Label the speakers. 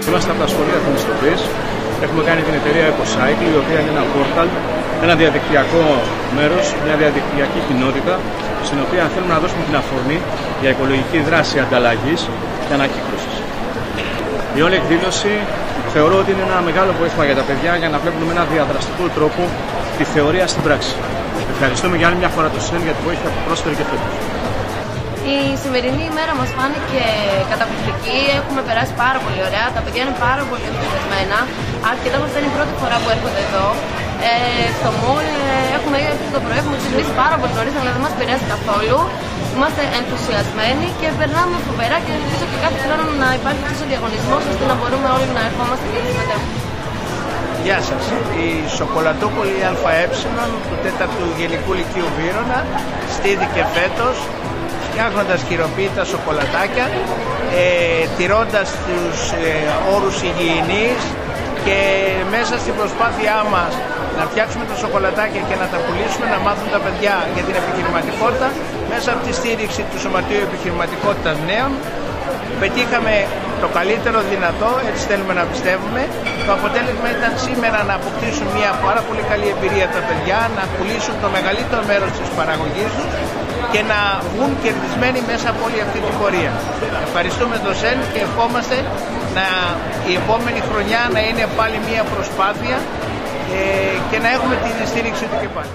Speaker 1: Είμαστε από τα σχολεία της Ιστοπής. Έχουμε κάνει την εταιρεία EcoCycle, η οποία είναι ένα πόρταλ, ένα διαδικτυακό μέρος, μια διαδικτυακή κοινότητα, στην οποία θέλουμε να δώσουμε την αφορμή για οικολογική δράση ανταλλαγής και ανακύκλωσης. Η όλη εκδήλωση θεωρώ ότι είναι ένα μεγάλο βοήθημα για τα παιδιά για να βλέπουν με ένα διαδραστικό τρόπο τη θεωρία στην πράξη. Ευχαριστούμε για άλλη μια φορά το ΣΕΝ για τη βοήθεια που πρόσφερε και φέτος.
Speaker 2: Η σημερινή ημέρα μας φάνηκε καταπληκτική, έχουμε περάσει πάρα πολύ ωραία, τα παιδιά είναι πάρα πολύ ενθουσιασμένα. Αρκετά μας είναι η πρώτη φορά που έρχονται εδώ. Στο μόλ έχουμε έρθει το πρωί, έχουμε ξυπνήσει πάρα πολύ νωρίς, αλλά δεν μας πειράζει καθόλου. Είμαστε ενθουσιασμένοι και περνάμε φοβερά και ελπίζω και κάθε χρόνο να υπάρχει αυτός ο διαγωνισμός ώστε να μπορούμε όλοι να ερχόμαστε και να συμμετέχουμε.
Speaker 3: Γεια σας. Η Σοκολατόπολη ΑΕ του 4ου Γενικού Λυκείου Βύρωνα στήθηκε φέτος φτιάχνοντας χειροποίητα σοκολατάκια, τηρώντας τους όρους υγιεινής και μέσα στην προσπάθειά μας να φτιάξουμε τα σοκολατάκια και να τα πουλήσουμε, να μάθουν τα παιδιά για την επιχειρηματικότητα μέσα από τη στήριξη του Σωματείου Επιχειρηματικότητας Νέων. Πετύχαμε το καλύτερο δυνατό, έτσι θέλουμε να πιστεύουμε. Το αποτέλεσμα ήταν σήμερα να αποκτήσουν μια πάρα πολύ καλή εμπειρία τα παιδιά, να πουλήσουν το μεγαλύτερο μέρος της παραγωγής τους και να βγουν κερδισμένοι μέσα από όλη αυτή την πορεία. Ευχαριστούμε το ΣΕΝ και ευχόμαστε η επόμενη χρονιά να είναι πάλι μια προσπάθεια και να έχουμε την στήριξη του και πάλι.